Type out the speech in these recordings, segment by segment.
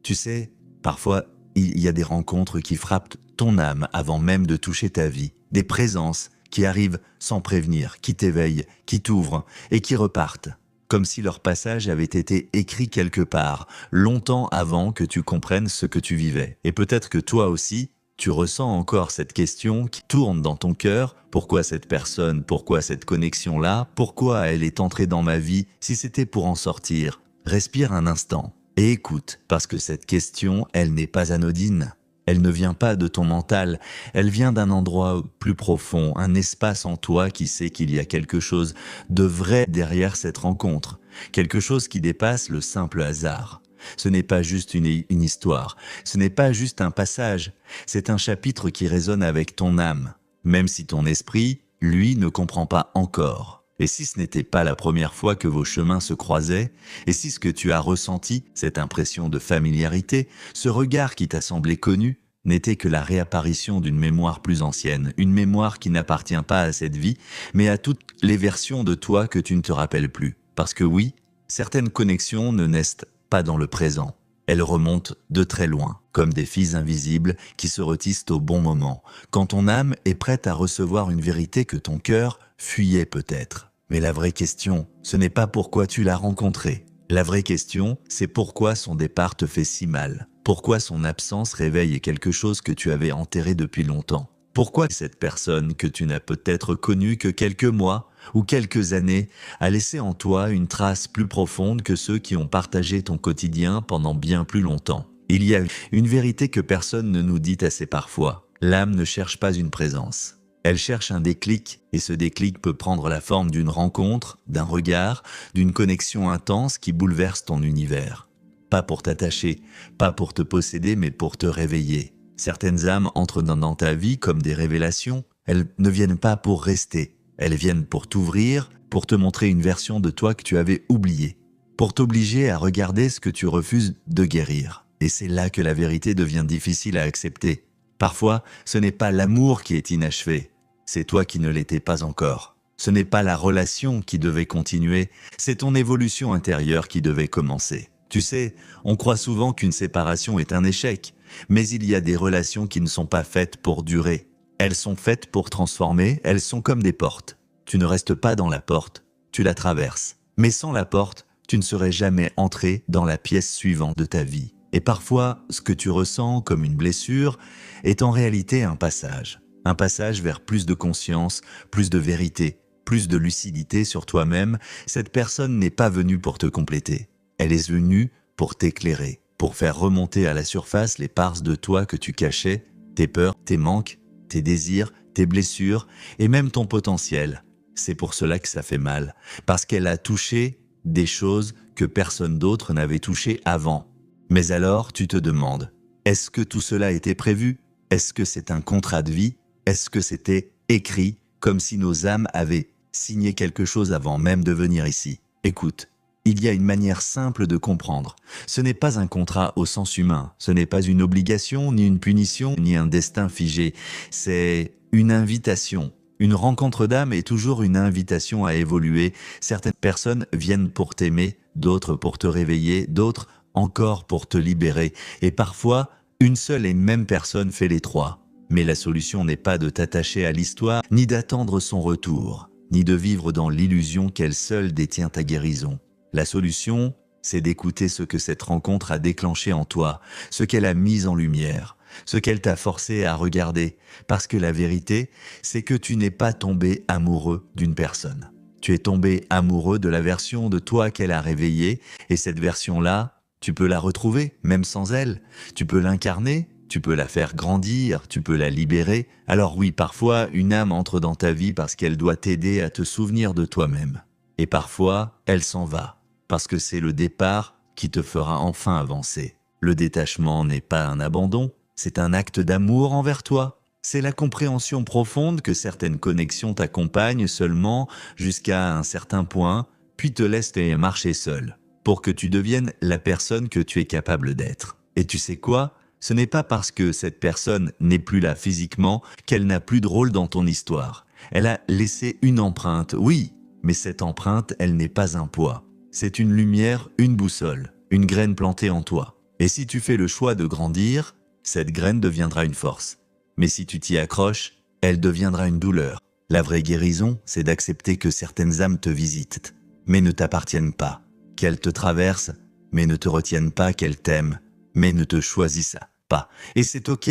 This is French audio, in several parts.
Tu sais, parfois, il y a des rencontres qui frappent ton âme avant même de toucher ta vie, des présences qui arrivent sans prévenir, qui t'éveillent, qui t'ouvrent et qui repartent, comme si leur passage avait été écrit quelque part, longtemps avant que tu comprennes ce que tu vivais. Et peut-être que toi aussi, tu ressens encore cette question qui tourne dans ton cœur. Pourquoi cette personne? Pourquoi cette connexion-là? Pourquoi elle est entrée dans ma vie si c'était pour en sortir? Respire un instant et écoute, parce que cette question, elle n'est pas anodine. Elle ne vient pas de ton mental, elle vient d'un endroit plus profond, un espace en toi qui sait qu'il y a quelque chose de vrai derrière cette rencontre, quelque chose qui dépasse le simple hasard. Ce n'est pas juste une histoire, ce n'est pas juste un passage, c'est un chapitre qui résonne avec ton âme, même si ton esprit, lui, ne comprend pas encore. Et si ce n'était pas la première fois que vos chemins se croisaient, et si ce que tu as ressenti, cette impression de familiarité, ce regard qui t'a semblé connu, n'était que la réapparition d'une mémoire plus ancienne, une mémoire qui n'appartient pas à cette vie, mais à toutes les versions de toi que tu ne te rappelles plus. Parce que oui, certaines connexions ne naissent pas dans le présent. Elles remontent de très loin, comme des fils invisibles qui se retissent au bon moment, quand ton âme est prête à recevoir une vérité que ton cœur fuyait peut-être. Mais la vraie question, ce n'est pas pourquoi tu l'as rencontré. La vraie question, c'est pourquoi son départ te fait si mal. Pourquoi son absence réveille quelque chose que tu avais enterré depuis longtemps. Pourquoi cette personne que tu n'as peut-être connue que quelques mois ou quelques années a laissé en toi une trace plus profonde que ceux qui ont partagé ton quotidien pendant bien plus longtemps. Il y a une vérité que personne ne nous dit assez parfois. L'âme ne cherche pas une présence. Elle cherche un déclic, et ce déclic peut prendre la forme d'une rencontre, d'un regard, d'une connexion intense qui bouleverse ton univers. Pas pour t'attacher, pas pour te posséder, mais pour te réveiller. Certaines âmes entrent dans ta vie comme des révélations. Elles ne viennent pas pour rester. Elles viennent pour t'ouvrir, pour te montrer une version de toi que tu avais oubliée, pour t'obliger à regarder ce que tu refuses de guérir. Et c'est là que la vérité devient difficile à accepter. Parfois, ce n'est pas l'amour qui est inachevé, c'est toi qui ne l'étais pas encore. Ce n'est pas la relation qui devait continuer, c'est ton évolution intérieure qui devait commencer. Tu sais, on croit souvent qu'une séparation est un échec, mais il y a des relations qui ne sont pas faites pour durer. Elles sont faites pour transformer, elles sont comme des portes. Tu ne restes pas dans la porte, tu la traverses. Mais sans la porte, tu ne serais jamais entré dans la pièce suivante de ta vie. Et parfois, ce que tu ressens comme une blessure est en réalité un passage. Un passage vers plus de conscience, plus de vérité, plus de lucidité sur toi-même. Cette personne n'est pas venue pour te compléter. Elle est venue pour t'éclairer, pour faire remonter à la surface les parts de toi que tu cachais, tes peurs, tes manques, tes désirs, tes blessures et même ton potentiel. C'est pour cela que ça fait mal, parce qu'elle a touché des choses que personne d'autre n'avait touchées avant. Mais alors, tu te demandes, est-ce que tout cela était prévu? Est-ce que c'est un contrat de vie? Est-ce que c'était écrit, comme si nos âmes avaient signé quelque chose avant même de venir ici? Écoute, il y a une manière simple de comprendre. Ce n'est pas un contrat au sens humain, ce n'est pas une obligation, ni une punition, ni un destin figé. C'est une invitation. Une rencontre d'âme est toujours une invitation à évoluer. Certaines personnes viennent pour t'aimer, d'autres pour te réveiller, d'autres encore pour te libérer. Et parfois, une seule et même personne fait les trois. Mais la solution n'est pas de t'attacher à l'histoire, ni d'attendre son retour, ni de vivre dans l'illusion qu'elle seule détient ta guérison. La solution, c'est d'écouter ce que cette rencontre a déclenché en toi, ce qu'elle a mis en lumière, ce qu'elle t'a forcé à regarder. Parce que la vérité, c'est que tu n'es pas tombé amoureux d'une personne. Tu es tombé amoureux de la version de toi qu'elle a réveillée, et cette version-là, tu peux la retrouver, même sans elle. Tu peux l'incarner, tu peux la faire grandir, tu peux la libérer. Alors oui, parfois, une âme entre dans ta vie parce qu'elle doit t'aider à te souvenir de toi-même. Et parfois, elle s'en va, parce que c'est le départ qui te fera enfin avancer. Le détachement n'est pas un abandon, c'est un acte d'amour envers toi. C'est la compréhension profonde que certaines connexions t'accompagnent seulement jusqu'à un certain point, puis te laissent marcher seul, pour que tu deviennes la personne que tu es capable d'être. Et tu sais quoi? Ce n'est pas parce que cette personne n'est plus là physiquement qu'elle n'a plus de rôle dans ton histoire. Elle a laissé une empreinte, oui, mais cette empreinte, elle n'est pas un poids. C'est une lumière, une boussole, une graine plantée en toi. Et si tu fais le choix de grandir, cette graine deviendra une force. Mais si tu t'y accroches, elle deviendra une douleur. La vraie guérison, c'est d'accepter que certaines âmes te visitent, mais ne t'appartiennent pas, qu'elles te traversent, mais ne te retiennent pas, qu'elles t'aiment, mais ne te choisissent pas. Et c'est ok,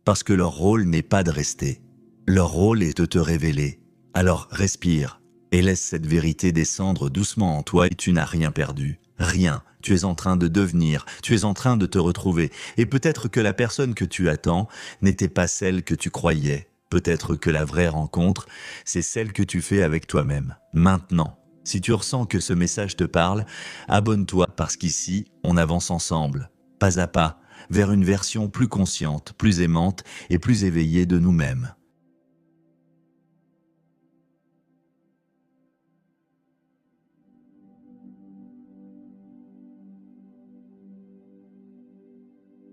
parce que leur rôle n'est pas de rester. Leur rôle est de te révéler. Alors respire et laisse cette vérité descendre doucement en toi et tu n'as rien perdu. Rien. Tu es en train de devenir, tu es en train de te retrouver. Et peut-être que la personne que tu attends n'était pas celle que tu croyais. Peut-être que la vraie rencontre, c'est celle que tu fais avec toi-même. Maintenant, si tu ressens que ce message te parle, abonne-toi parce qu'ici, on avance ensemble, pas à pas, vers une version plus consciente, plus aimante et plus éveillée de nous-mêmes.